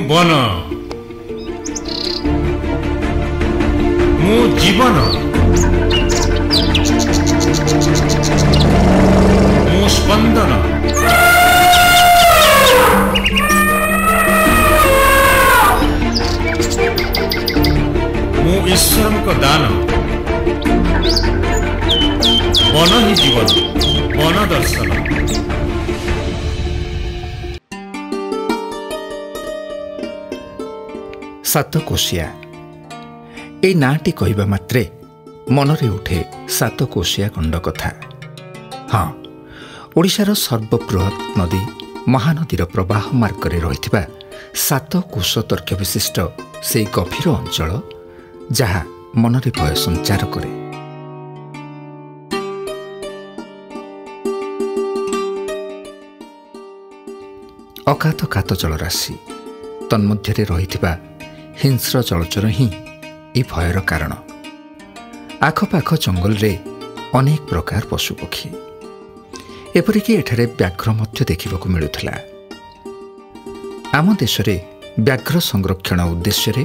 बन मु जीवन मु स्पंदन मु ईश्वर को दान बन ही जीवन बन दर्शन। सातकोशिया ए नाटी कहवा मात्रे मनरे उठे सातकोशिया गंड कथा। हाँ, ओडिशार सर्वबृहत नदी महानदीर प्रवाह मार्गरे रहिथिबा सात कोश तर्क विशिष्ट से गभीर अंचल जहा मनरे भय संचार करे। अकात जलराशि तन्मध्यरे रहिथिबा हिंस्र जलचर ही ए भयर कारण। आखपाख जंगल रे अनेक प्रकार पशुपक्षी एपरिकी एठारे व्याघ्र मध्य देखिबाकु मिलुथिला। आम देशरे व्याघ्र संरक्षण उद्देश्य रे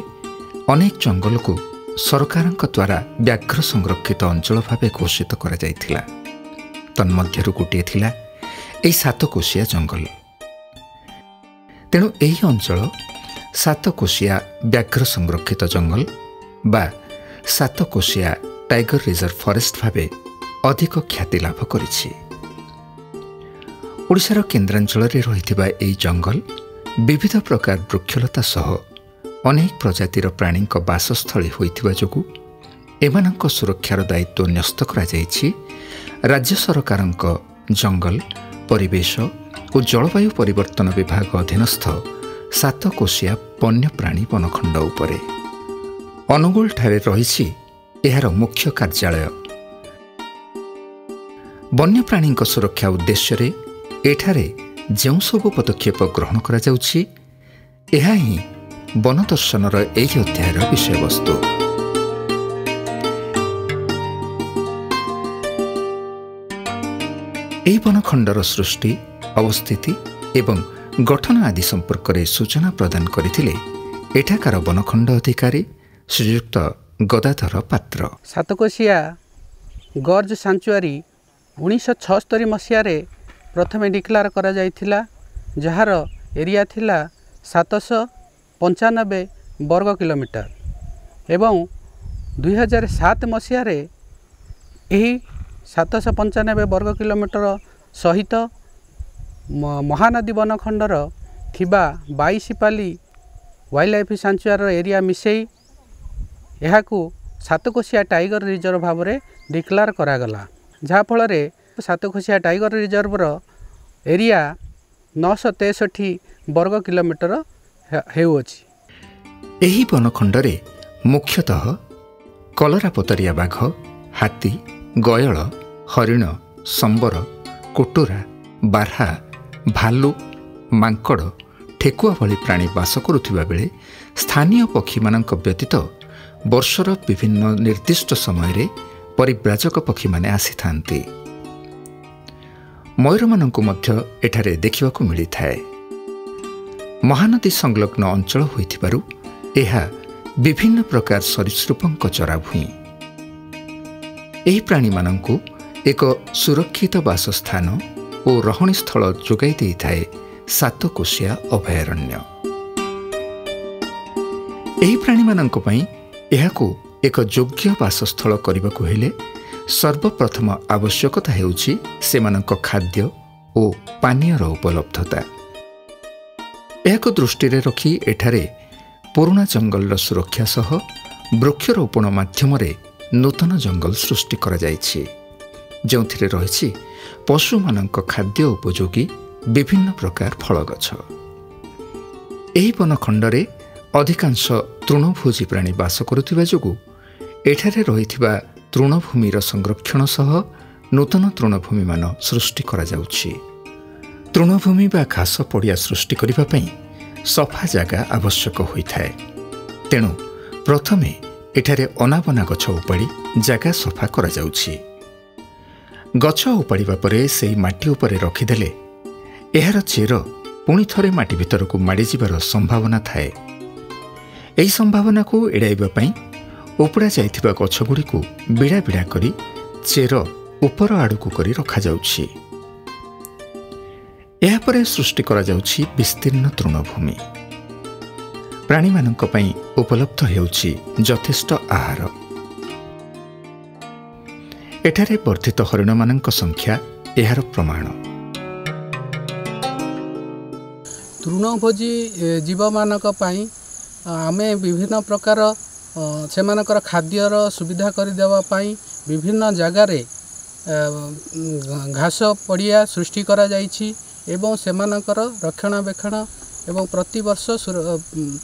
अनेक जंगल को सरकारक द्वारा व्याघ्र संरक्षित अंचल भावे घोषित करा जायथिला। तन्मध्यरु गोटे थिला एई सातकोशिया जंगल। तेणु एही अंचल सातकोशिया व्याघ्र संरक्षित जंगल बा सातकोशिया टाइगर रिजर्व फॉरेस्ट भावे अधिक ख्याति लाभ करिछि। ओडिशार केन्द्रांचल रे रहिथिबा एही जंगल विविध प्रकार वृक्षलता सह अनेक प्रजातिर प्राणी बासस्थली होइथिबा जोगु एमानक सुरक्षार दायित्व न्यस्त करा जायछि राज्य सरकारक जंगल परिवेश और जलवायु परिवर्तन विभाग अधीनस्थ सातकोशिया वन्यप्राणी वनखंड उपरे। अनुगुल ठारे रहिछि एहार मुख्य कार्यालय। वन्यप्राणी सुरक्षा उद्देश्य रे एठारे जेउ सब पदक्षेप ग्रहण करा जाउछि एहा ही वन दर्शनर एही अध्यायर विषय वस्तु। एही वनखंडर सृष्टि अवस्थिति एवं गठन आदि संपर्क में सूचना प्रदान करथिले एठाकार वनखंड अधिकारी श्रीयुक्त गदाधर पात्र। सातकोशिया गर्ज सांचुआरी 1976 मसीह प्रथम डिक्लेयर करा जायथिला जार एरिया थिला 795 वर्ग किलोमीटर एवं 2007 मसीह एही 795 वर्ग किलोमीटर सहित महानदी वनखंडर थिबा 22 पाली वाइल्ड लाइफ सांचुआरी एरिया मिसेई एहाकू सातकोशिया टाइगर रिजर्व भाव में डिक्लेयर करागला जहाँफल सातकोशिया टाइगर रिजर्वर एरिया 963 वर्ग किलोमीटर हेउअछि। एही वनखंडरे मुख्यतः कलरापतरिया बाघ, हाथी, गयल, हरिण, संबर, कोटोरा, बारहा, भालू, मांकड़, ठेकुआ भली प्राणी बास करुथिबा बेले स्थानीय पक्षी मानक व्यतीत वर्षर विभिन्न निर्दिष्ट समय रे परिव्राजक पक्षी माने आसीथांती। मयूर मानकु मध्य एठारे देखिबाकु मिलिथाए। महानदी संलग्न अंचल होइथिबारु एहा विभिन्न प्रकार सरीसृपंक चराभूई। एही प्राणी मानकु एक सुरक्षित बासस्थान और रहणी स्थल जोगाई देइथाए सातकोशिया अभयारण्य। एही प्राणी मानक पई एहाकू एक योग्य बासस्थल करबाकू हेले सर्वप्रथम आवश्यकता हेउछि सेमानक खाद्य और पानीयर उपलब्धता। एहाकू दृष्टि रे रखी एठारे पुराना जंगल सुरक्षा सह वृक्षरोपण माध्यम नूतन जंगल सृष्टि करा जायछि जोंथिरे रहिछि पशु मानक खाद्य उपयोगी विभिन्न प्रकार फल गछ। एही वनखंडरे अधिकांश तृणभोजी प्राणी बास करुथिबा जोगु एठारे रहिथिबा तृणभूमिर संरक्षण सह नूतन तृणभूमि मान सृष्टि करा जाउछि। तृणभूमि बा घास पड़िया सृष्टि करिबा पई सफा जगह आवश्यक होइथाए। तेणु प्रथमे एठारे अनाबना गछ उपाड़ी जगह सफा करा जाउछि। गछ उपाड़िबा परे सेही माटी उपरे रखिदेले एहार चेर पुणी थरे माटी भितरकू माड़ी जिबार संभावना थाए। एही संभावनाकू एड़ाइबा पई उपड़ा जाइथिबा गछगुड़िकू बिड़ा बिड़ा करी चेर उपर आड़कू करी रखा जाउछि। एहा परे सृष्टि करा जाउछि विस्तीर्ण तृणभूमि। प्राणी मानक पई उपलब्ध हेउछि यथेष्ट आहार। एठारे वर्धित हरिण मानक संख्या एहार प्रमाण। तृणभोजी जीव मानक पई आमे विभिन्न प्रकार सेमानकर खाद्यर सुविधा करदेवा पई विभिन्न जगार घास पड़िया सृष्टि करा जाइछि एवं सेमानकर रक्षणाबेक्षण एवं प्रति वर्ष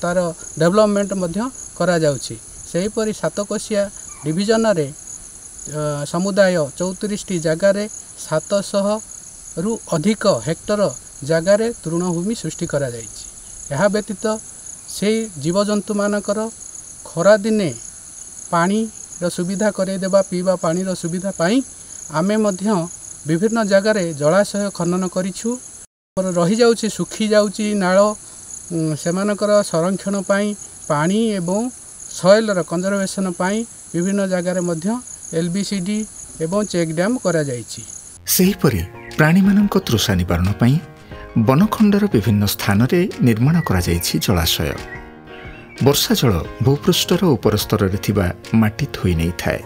तार डेवलपमेंट मध्य करा जाउछि। सेहीपरि सातकोशिया डिविजन रे समुदाय 34 जगार 700 रु अधिक हेक्टर जगार तृणभूमि सृष्टि करा जाइछि। एहा व्यतीत से जीवजंतु मानकर खरा दिने पानी रो सुविधा करे देबा पीवा पानी रो सुविधा पाई आमे मध्य विभिन्न जगार जलाशय खनन करिछु। रही जाउछि सुखी जाउछि नाळ सेमानकर संरक्षण पाई पानी एवं सॉइल रो कंजर्वेशन पाई विभिन्न जगार मध्य एलबीसीडी एवं चेक डैम करा जाइछि। सेहीपरि प्राणी मानक तृषा निवारण पाई वनखंडर विभिन्न स्थान रे निर्माण करा जाइछि जलाशय। वर्षा जल भूपृष्ठर उपर स्तर माटी धोई नहीं थाए।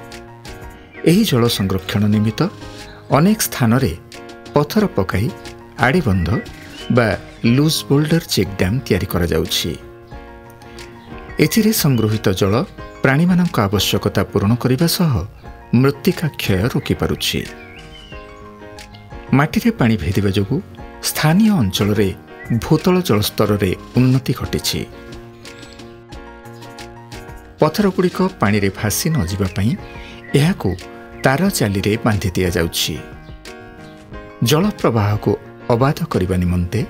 एही जल संरक्षण निमित्त अनेक स्थान रे पत्थर पकाई आड़ीबंध बा लूज बोल्डर चेक डैम तैयारी करा जाउछि। एथिरे संग्रहित जल प्राणी मानक आवश्यकता पूर्ण करिबा सह मृत्तिका क्षय रोकी पारुछि। माटी पानी भेदिबा जोगु स्थानीय अंचल रे भूतल जलस्तर रे उन्नति घटिछि। पत्थर गुड़िक पानी रे भासी न जिबा पई एहाकू तार चाली रे बांधि दिया जाउछि। जल प्रवाह को अबाध करने निमंते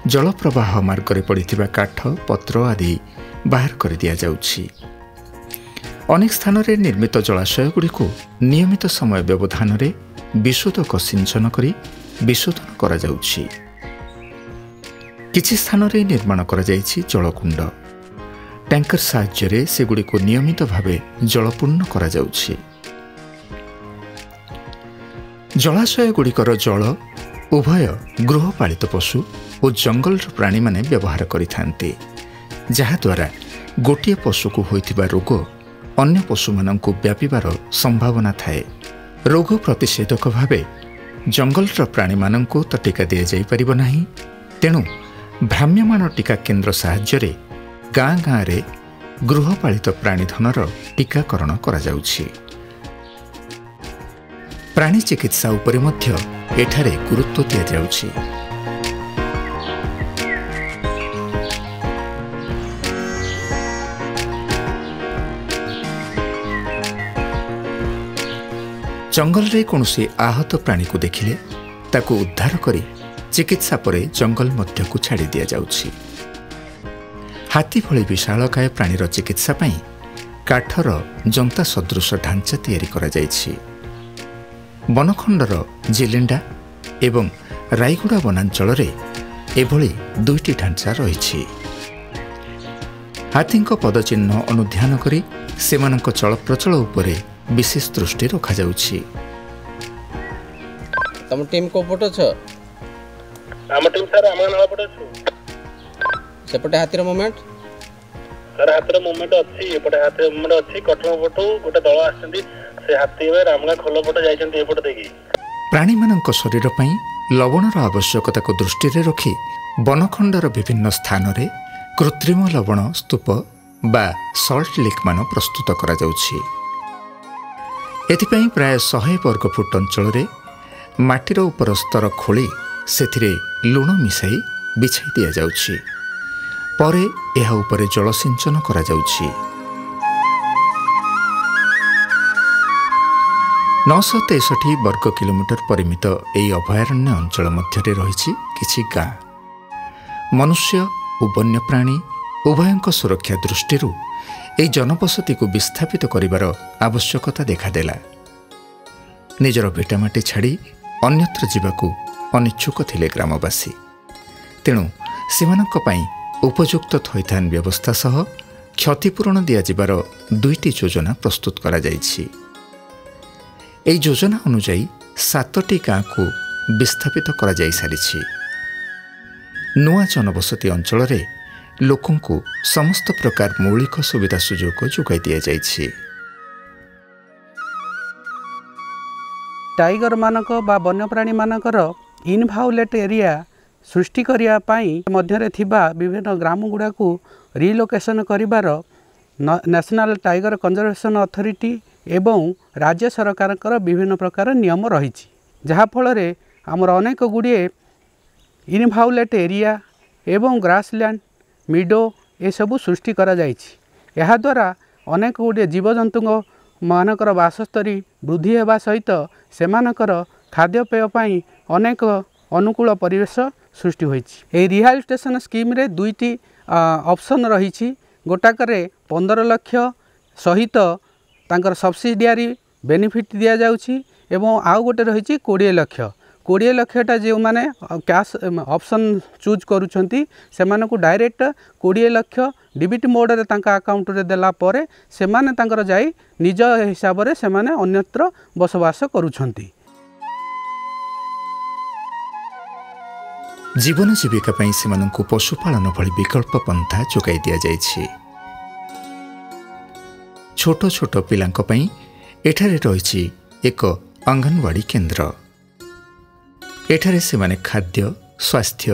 जल प्रवाह मार्ग रे पड़िथिबा काठ पत्र आदि बाहर कर दिया जाउछि। अनेक स्थान रे निर्मित जलाशय गुड़िक नियमित समय व्यवधान रे विशोधक सिंचन करी विशोधन करा जाउछि। किछि स्थान रे निर्माण करा जाइछि जलकुंड। टैंकर साहाय्य रे सेगुड़िक नियमित भावे जलपूर्ण करा जाउछि। जलाशय गुड़िकर जल उभय गृहपालित पशु और जंगल प्राणी माने व्यवहार करिथांते, जहाद्वारा गोटे पशु को होइथिबा रोग अन्य पशु मानंकु व्यापिबार संभावना थाए। रोग प्रतिषेधक भावे जंगल प्राणी मानंकु तो टीका दिया जाई परिबो नाही। तेणु भ्राम्यमान टीका केन्द्र साहाय्य रे गाँ गाँ रे गृहपालित प्राणीधनर टीकाकरण करा जाउछि। प्राणी चिकित्सा उपरे मध्य एठारे गुरुत्व दिया जाउछि। जंगल रे कौनसी आहत प्राणी को देखिले ताकू उद्धार करी चिकित्सा परे जंगल मध्य को छाड़ी दिया जाउछि। हाथी भली विशालकाय प्राणीर चिकित्सा पई काठर जंता सदृश ढांचा तैयारी करा जाइछि। वनखंडर जिलेंडा एवं रायगुड़ा वनांचल रे एभली दुईटी ढांचा रहिछि। हाथींक पदचिह्न अनुध्यान करी सेमानक चलप्रचल उपरे विशेष दृष्टि रखा जाउछि। तम टीम को पटो छ? आम टीम सर आम नाला पटो छु। सेपटे हाथीर मूवमेंट सर हाथीर मूवमेंट अछि। एपटे हाथीर मूवमेंट अछि। कठम पटो गोटे दल आछंती से हाथी वे रामगा खोल पटो जाइछंती एपटे देखि। प्राणी मानक शरीर पई लवणर आवश्यकता को दृष्टि रे रखी वनखंडर विभिन्न स्थान रे कृत्रिम लवण स्तूप बा सल्ट लेक मान प्रस्तुत करा जाउछि। एथिपई प्राय 100 वर्ग फुट अंचल रे माटीर उपर स्तर खोली सेथिरे लुण मिसाई बिछाई दिया जाउछि। परे एहा उपरे जल सिंचन करा जाउछि। 963 वर्ग किलोमीटर परिमित एई अभयारण्य अंचल मध्य रही किछि गाँ। मनुष्य और वन्यप्राणी उभयंक सुरक्षा दृष्टि एई जनबसती को विस्थापित करिवार आवश्यकता देखादेला। निजर भिटामाटी छाड़ी अन्यत्र जीवाकू अनिच्छुक थिले ग्रामवासी। तेणु ସେମାନଙ୍କ ପାଇଁ ଉପଯୁକ୍ତ ଥଇଥାନ ବ୍ୟବସ୍ଥା ସହ କ୍ଷତିପୂରଣ ଦିଆଯିବାର 2ଟି ଯୋଜନା ପ୍ରସ୍ତୁତ କରାଯାଇଛି। ଏହି ଯୋଜନା ଅନୁଯାୟୀ 7ଟି ଗାଁକୁ ବିସ୍ଥାପିତ କରାଯାଇସାରିଛି। ନୂଆ ଜନବସତି ଅଞ୍ଚଳରେ ଲୋକଙ୍କୁ ସମସ୍ତ ପ୍ରକାର ମୌଳିକ ସୁବିଧା ସୁଯୋଗ ଯୋଗାଇ ଦିଆଯାଇଛି। टाइगर मानक बा वन्यप्राणीମାନଙ୍କର इनभाउलेट एरिया सृष्टि करिया पाई मध्यरे थिबा विभिन्न ग्राम गुड़ाकू रिलोकेशन करिबार नेशनल टाइगर कंजर्वेशन अथॉरिटी एवं राज्य सरकार विभिन्न प्रकार नियम रही जहाँफल आमर अनेक गुड़िए इनभाउलेट एरिया एवं ग्रासलैंड मिडो ये सबू सृष्टि करा जाइछि। एहा द्वारा अनेक गुड़िए जीवजंतु मानकर बासस्थली वृद्धि होगा सहित सेमानकर खाद्यपेय पाई अनेक अनुकूल परिवेश सृष्टि होइछि। रिहाबिलिटेशन स्कीम रे 2टी ऑप्शन रही गोटाकरे 15 लाख सहित तांकर सब्सिडियरी बेनिफिट दिया जाउछि एवं आउ गोटे रही 20 लाख 20 लाखटा जो माने कैश ऑप्शन चूज करूछंती सेमानकु डायरेक्ट 20 लाख डिबिट मोड रे तांका अकाउंट रे देला परे सेमाने तांकर जाई निज हिसाब रे सेमाने अन्यत्र बसवास करूछंती। जीवन जीविका पई सेमानकु पशुपालन भली विकल्प पंथा जोगाई दिया जाइछि। छोट छोट पिलांक पई एठारे रहिछि एक अंगनवाड़ी केन्द्र। एठारे सेमाने खाद्य स्वास्थ्य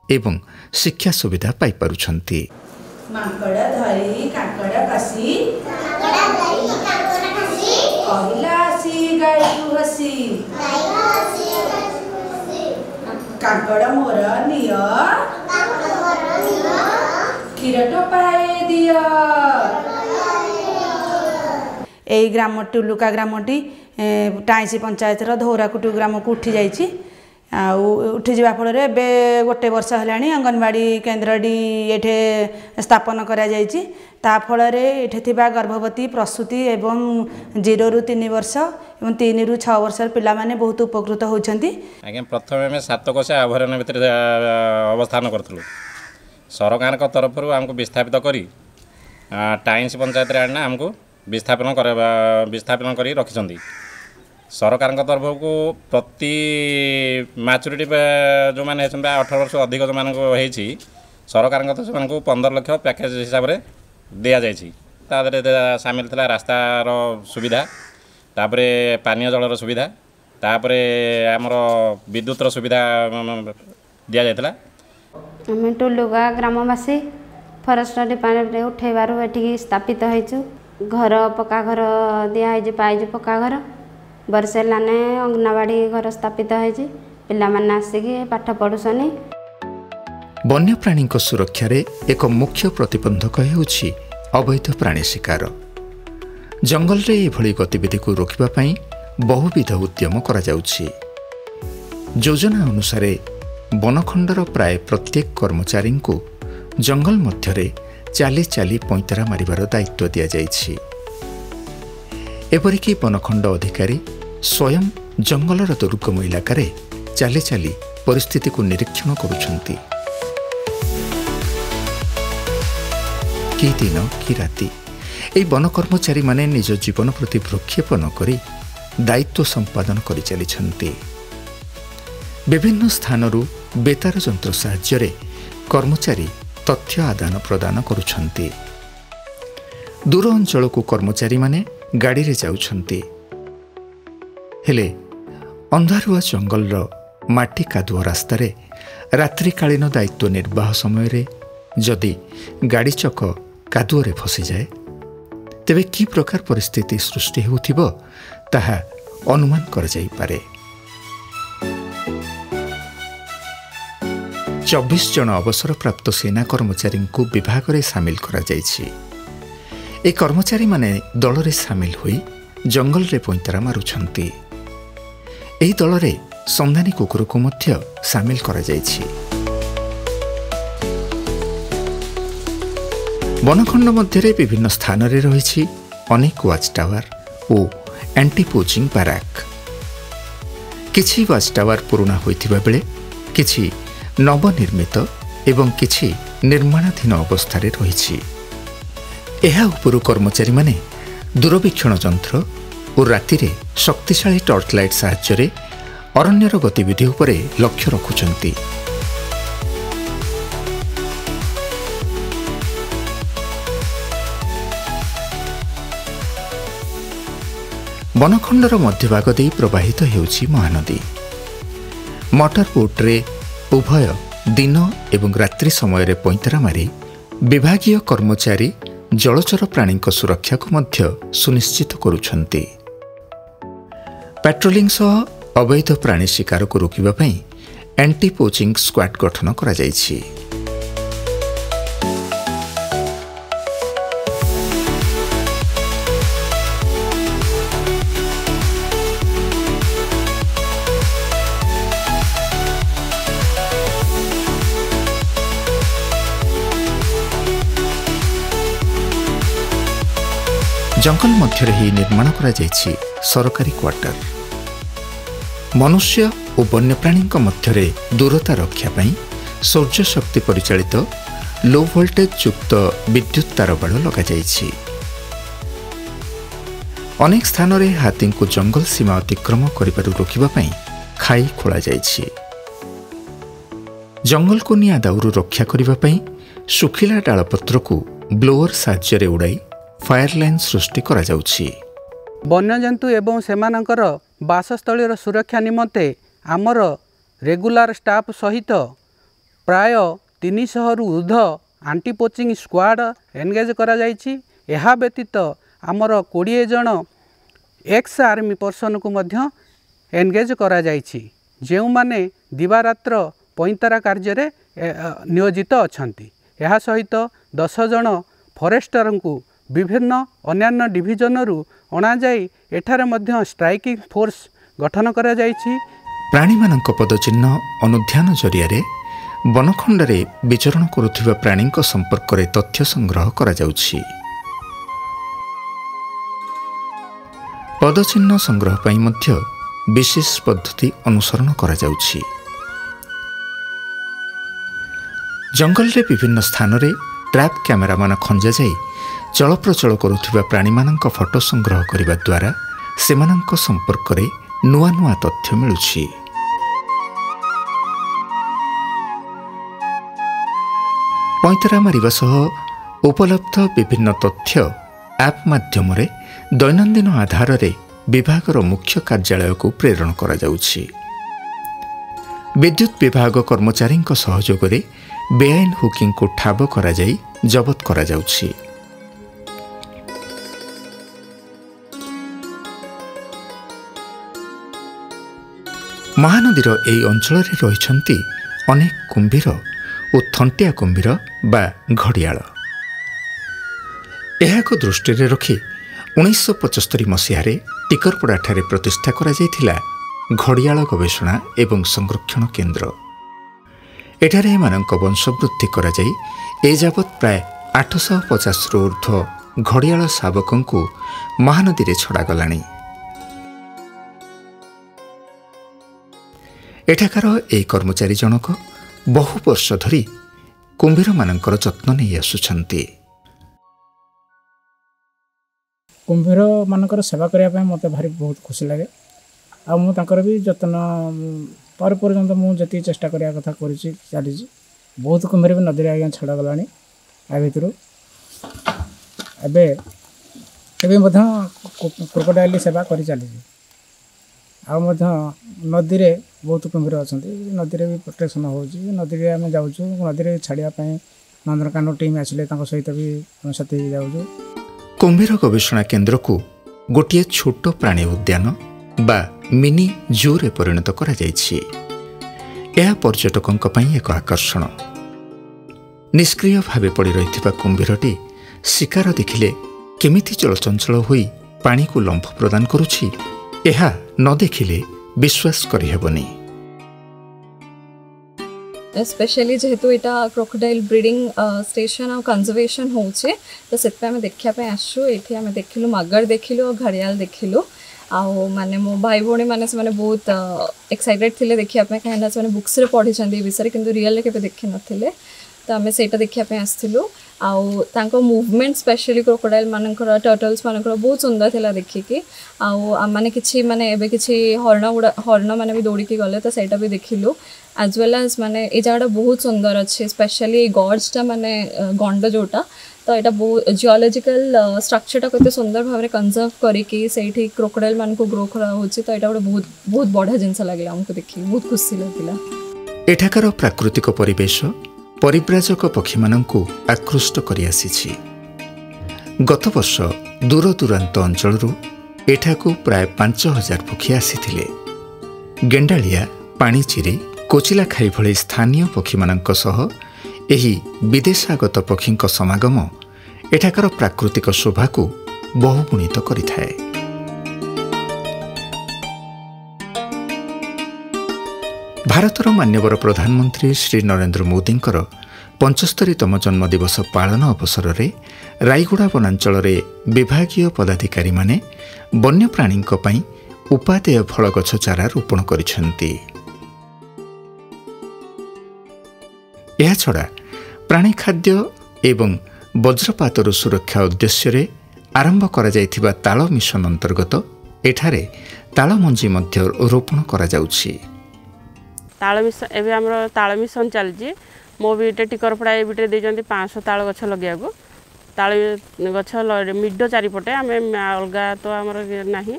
एवं शिक्षा सुविधा पाई पारुछंती। मांकड़ा धरी कांकड़ा कासी कहला सी गायु हसी कांकड़ा मोर निय क्षीर टपाए दिया। एई ग्राम टुलुका ग्रामटी टाइसी पंचायत धौराकुटु ग्राम को उठी जाइछि। उठी जा फल गोटे वर्ष है अंगनवाड़ी केन्द्रटी ये स्थापन कर गर्भवती प्रसूति एवं 0 ରୁ 3 वर्ष और 3 ରୁ 6 वर्ष पिला माने बहुत उपकृत होती। आज्ञा प्रथम आम सातकोशिया अभयारण्य भितर अवस्थान करूँ सरकार तरफ आमको विस्थापित करी टाइंस पंचायत आना आमको विस्थापन कर रखिंट। सरकार तरफ को प्रति मैच्योरिटी जो मैंने 18 वर्ष अधिक जो मान सरकार को 15 लाख पैकेज हिसाब से दि जाए सामिल था रास्तार सुविधा तापर पानीय जलर सुविधा तापर आमर विद्युतर सुविधा दि जाता। आम टुलुगा ग्रामवासी फरेस्ट डिपार्टमेंट उठेबार ये स्थापित हो घर पक्का घर दिखाई पाई पक्का घर वर्षे लाने अंगनवाड़ी घर स्थापित होइछि पिला माने आसिकी पाठ पढुसनी। वन्यप्राणी सुरक्षा रे एक मुख्य प्रतिबंधक हेउछि अवैध प्राणी शिकार। जंगल रे एभली गतिविधि को रोकिबा पई बहुविध उद्यम करा जाउछि। योजना अनुसार वनखंडर प्राय प्रत्येक कर्मचारी को जंगल मध्यरे चाली चाली पैंतरा मारिबार दायित्व दिया जाइछि। एपरिकी वनखंड अधिकारी स्वयं जंगलर दुर्गम इलाकार चाली चाली परिस्थिति को निरीक्षण करुछंती। कि दिन कि राति ए वन कर्मचारी माने निज जीवन प्रति भ्रूक्षेप न करी दायित्व संपादन करि चलिछंती। विभिन्न स्थानरू बेतार यंत्र साहाय्य कर्मचारी तथ्य आदान प्रदान करुछंती। दूर अंचल को कर्मचारी माने गाड़ी रे जाउछंती हेले अंधारुआ जंगल माटी कादुआ रास्तार रात्रिकालीन दायित्व निर्वाह समय रे जदि गाड़ी चक कादुअरे फसी जाए तेबे कि प्रकार परिस्थिति सृष्टि होउथिबो ताहा अनुमान कर जाई पारे। 24 जन अवसरप्राप्त सेना कर्मचारी को विभाग रे सामिल करा जाइछि। ए कर्मचारी माने दल रे सामिल होई जंगल रे पैंतरा मारुछंती। एही दल रे संधानी कुकुर को मध्य सामिल करा जाइछि। वनखंड मध्य विभिन्न स्थान रे रहिछि अनेक वाच टावर और एंटी पोचिंग बैराक। किछि वाच टावर पुराना होइथिबा बेले किछि नवनिर्मित ଏବଂ କିଛି ନିର୍ମାଣାଧୀନ ଅବସ୍ଥାରେ ରହିଛି। ଏହା ଉପରୁ କର୍ମଚାରୀମାନେ ଦୂରବୀକ୍ଷଣ ଯନ୍ତ୍ର ଓ ରାତିରେ ଶକ୍ତିଶାଳୀ ଟର୍ଚ୍ଚ ଲାଇଟ୍ ସାହାଯ୍ୟରେ ଅରଣ୍ୟର ଗତିବିଧି ଉପରେ ଲକ୍ଷ୍ୟ ରଖୁଛନ୍ତି। ବନଖଣ୍ଡର ମଧ୍ୟଭାଗ ଦେଇ ପ୍ରବାହିତ ହେଉଛି ମହାନଦୀ। ମଟର ବୋଟ୍ରେ ଉଭୟ ଦିନ ଏବଂ ରାତ୍ରି ସମୟରେ ପଇଁତରା ମାରି ବିଭାଗୀୟ କର୍ମଚାରୀ ଜଳଚର ପ୍ରାଣୀଙ୍କ ସୁରକ୍ଷାକୁ ମଧ୍ୟ ସୁନିଶ୍ଚିତ କରୁଛନ୍ତି। ପାଟ୍ରୋଲିଂ ସହ ଅବୈଧ ପ୍ରାଣୀ ଶିକାରକୁ ରୋକିବା ପାଇଁ ଆଣ୍ଟି ପୋଚିଂ ସ୍କ୍ୱାଡ୍ ଗଠନ କରାଯାଇଛି। जंगल मध्य ही निर्माण करा जायछि सरकारी क्वार्टर। मनुष्य और वन्यप्राणी मध्य दूरता रक्षा पाई सौर्य शक्ति परिचालित लो वोल्टेज युक्त विद्युत तार बाड़ लगा जायछि। अनेक स्थान रे हाथी को जंगल सीमा अतिक्रम करिबारु रोकिबा पाई खाई खोला जायछि। जंगल को निया दाउरु रक्षा करिबा पाई सुखिला डालपत्र को ब्लोअर साहाय्य उड़ाई फायर लाइन सृष्टि करा जाउछि। वन्यजंतु एवं सेमानकर बासस्थलीर सुरक्षा निमंते आमर रेगुलार स्टाफ सहित प्राय 300 रु ऊर्ध आंटी पोचिंग स्क्वाड एनगेज करा जाइछि। एहा व्यतीत आमर 20 जन एक्स आर्मी पर्सन को मध्य एनगेज करा जाइछि, जेउ माने दिवारात्र पैंतरा कार्य रे नियोजित अछंती। एहा सहित 10 जन फॉरेस्टर को विभिन्न अन्यान्य डिविजन रु अणा जाई एठारे मध्य स्ट्राइकिंग फोर्स गठन करा जाइछि। प्राणी मानक पदचिह्न अनुध्यान जरिया वनखंड रे विचरण करुथिबा प्राणी संपर्क रे तथ्य संग्रह करा जाउछि। पदचिह्न संग्रह पाई मध्य विशेष पद्धति अनुसरण करा जाउछि। जंगल रे विभिन्न स्थान रे ट्रैप कैमेरा मान खंजा जाई चलप्रचल करुथिबा प्राणी मानक फोटो संग्रह करिबा द्वारा सेमानक संपर्क रे नुआ नुआ तथ्य मिलुछि। पैंतरा मारिबा सह उपलब्ध विभिन्न तथ्य ऐप माध्यम रे दैनंदिन आधार रे विभागर मुख्य कार्यालय को प्रेरण करा जाउछि। विद्युत विभाग कर्मचारी सहयोग रे बेआईन हुकिंग को ठाब करा जाई जबत करा जाउछि। महानदीर एई अंचल रे रहिछंती अनेक कुंभीर और थंटिया कुंभीर बा घड़ियाल। एहाको दृष्टि रे रखी 1975 मसीहारे टिकरपड़ा ठारे प्रतिष्ठा करा जायथिला घड़ियाल गवेषणा एवं संरक्षण केन्द्र। एठारे एमानक वंशवृद्धि करा जाई एजावत प्राय 850 रु ऊर्ध्व घड़ियाल शावकंकु महानदी रे छड़ा गलानी। एठाकार एई कर्मचारी जनक बहु वर्ष धरी कुंभीर मानकर जत्न नहीं आसुछंती। कुंभीर मानकर सेवा करने मत भारी बहुत खुशी लगे। आ मु तांकर भी जत्न पर पर्यंत मु जति चेष्टा करिया कथा करिछि चली बहुत कुंभीर भी नदी आज्ञा छड़ा गलानी। आ भितर एबे क्रोकोडाइल सेवा करी चली आ नदी रे बहुत कुंभीर अच्छा नदी रे भी प्रोटेक्शन हो नदी रे आम जाऊँ नदी रे छाड़ापी नंदनकानन टीम आसिले सहित भी साथी जाऊँ। कुंभीर गवेषणा केन्द्र को गोटे छोट प्राणी उद्यान बा मिनी जू रे परिणत करा जायछि। यह पर्यटकों पई एक आकर्षण। निष्क्रिय भावे पड़ी रहिथिबा कुंभीरटी शिकार देखिले केमिति चलचंचल होई पानी को लंफ प्रदान करुछि एहा न देखिले विश्वास करिहेबनी। स्पेशली जेहेतु यहाँ क्रोकोडाइल ब्रीडिंग स्टेशन और कंजर्वेशन होचे तो से देखा आसु ये आम देखिलु मगर देखिलु और घड़ियाल देखिलु आउ माने मो भाई भौणी मैंने से बहुत एक्साइटेड थे देखा कहीं से बुक्स रे पढ़ी विषय किंतु रियल के देखी नथिले तो आम से देखापी आसलु आउ मुवमेंट स्पेशली क्रोकोडाइल मानकर टर्टल्स मानकर बहुत सुंदर थिला देखिकी आउ माने किछि माने एबे किछि हर्ण माने भी दौड़ी गले तो सेटा भी देखिलु एज वेल एज माने ए जगह बहुत सुंदर अच्छे स्पेशली गॉड्सटा माने गंड जोटा तो यहाँ बहुत जियोलॉजिकल स्ट्रक्चरटा केते सुंदर भाव में कंजर्व करिकी सेठी क्रोकोडाइल मान को ग्रो करा होछि तो यहाँ गोटे बहुत बहुत बढ़िया जिनस लागला हमको देखि बहुत खुशी लागला। एठाकार प्राकृतिक परिवेश परिव्राजक पक्षी मानंकु आकृष्ट करि आसीछि। गत वर्ष दूर दूरांत अंचलरू एठाकु प्राय 5000 पक्षी आसीथिले। गेंडालिया पाणीचिरी कोचिला खाई भली स्थानीय पक्षी मानंक सह एही विदेशागत पक्षींक समागम एठाकार प्राकृतिक शोभाकु बहुगुणित करिथाए। भारतर मान्यवर प्रधानमंत्री श्री नरेंद्र मोदींकर 75तम जन्मदिवस पालन अवसर में रायगड़ा वनांचल विभागीय पदाधिकारी माने वन्यप्राणींक पई उपादेय फल गछ चारा रोपण करिसेंती। यह छड़ा प्राणी खाद्य एवं वज्रपातर सुरक्षा उद्देश्य आरंभ करा जायथिबा ताल मिशन अंतर्गत एठारे ताल मंजी मध्य रोपण करा जाउछि। ताल मिशन एबे हमरो ताल मिशन चलछि मो बीटे टिकरपड़ा ए बीटे देजंती 500 ताल गछ लगिया को ताल गछ मिडो चारिपटे आमे अलगा तो हमर नाही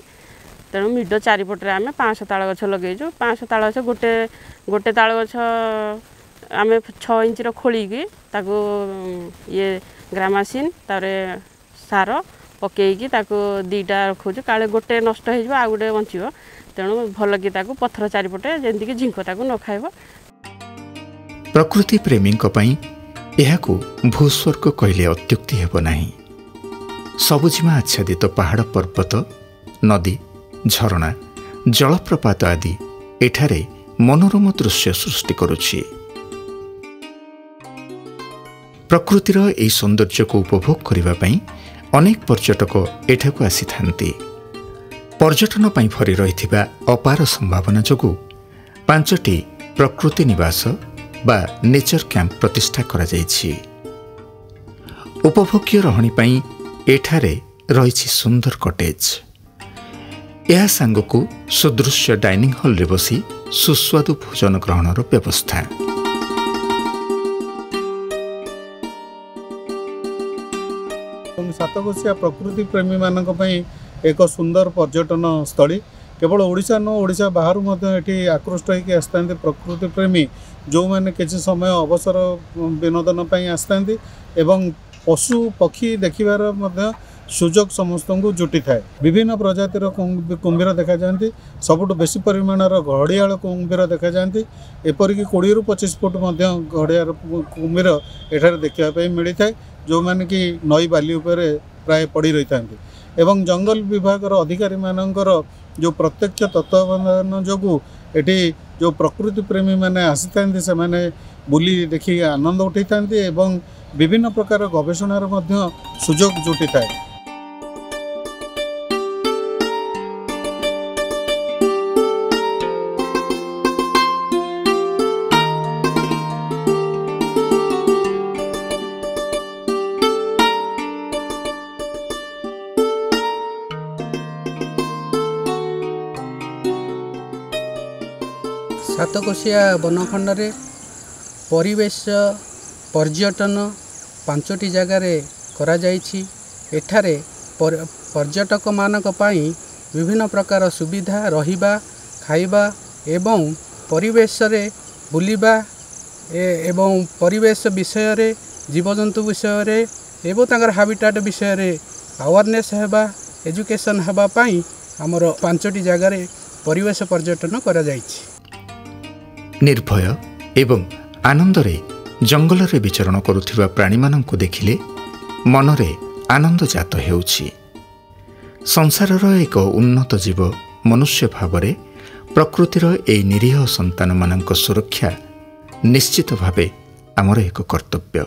तेणु मिडो चारिपटे आमे 500 ताल गछ लगेजु। 500 ताल गछ गोटे ताल गछ आमे 6 इंच रो खोली की ताको ये ग्रामासिन तारे सार पकेकी ताको दीटा रखुछु काले गोटे नष्ट हे आ गोटे बंचिबो तेणु भल कि ताको पत्थर चारिपटे जेंति कि झिंक ताको न खाइबो। प्रकृति प्रेमींक पई एहाकु भूस्वर्ग कहले अत्युक्ति हेबो नाही। सबुजिमा आच्छादित पहाड़ पर्वत नदी झरणा जलप्रपात आदि एठारे मनोरम दृश्य सृष्टि करुछि। प्रकृतिर एही सौंदर्य को उपभोग करिबा पई अनेक पर्यटक एठाकु आसीथांती। पर्यटन पई भरी रहिथिबा अपार संभावना जोगु 5टी प्रकृति निवास बा नेचर कैंप प्रतिष्ठा करा जायछि। उपभोग्य रहणी पई एठारे रहिछि सुंदर कटेज। यह सांगकु सुदृश्य डाइनिंग हॉल रे बसी सुस्वादु भोजन ग्रहणर व्यवस्था। सातकोशिया प्रकृति प्रेमी मानक पई एक सुंदर पर्यटन स्थली केवल ओडिशा न ओडिशा बाहर ये आकृष्ट होकर आसता प्रकृति प्रेमी जो मैंने किसी समय अवसर विनोदन आसता एवं पशु पक्षी देखिबार सुजोग समस्त को जुटी थाए। विभिन्न प्रजातिर कुंभीर देखा जाती सबुठ बेसी परिमाणर घड़ियाल कुंभीर देखा जाती एपरिक 20 ରୁ 25 फुट घड़ियाल कुंभीर एठार देखापी मिलता है जो मैंने कि नई बाली उपरे प्राय पड़ी रही था एवं जंगल विभाग अधिकारी मानकर जो प्रत्यक्ष तत्वावधान जो एटी जो प्रकृति प्रेमी मैंने आसी था से बुली देखी आनंद उठी था एवं विभिन्न प्रकार गवेषणार सुजोग जुटी थाए। सातकोशिया वनखंड रे परिवेश पर्यटन 5टी जगार करा जाइछि। एठारे पर्यटक मानक पई विभिन्न प्रकार सुविधा रहिबा खाइबा एवं परिवेश रे बुलिबा एवं परिवेश विषय रे जीवजंतु विषय रे एवं तांकर हाबिटाट विषय रे अवेयरनेस हेबा एजुकेशन हेबा पई हमर 5टी जगार परिवेश पर्यटन करा जाइछि। निर्भय एवं आनंदरे जंगल रे विचरण करुथिबा प्राणी मानंकु देखिले मनरे आनंद जात हेउछि। संसारर एक उन्नत जीव मनुष्य भावरे प्रकृतिर एई निरीह संतान मानंक सुरक्षा निश्चित भावे आमर एक कर्तव्य।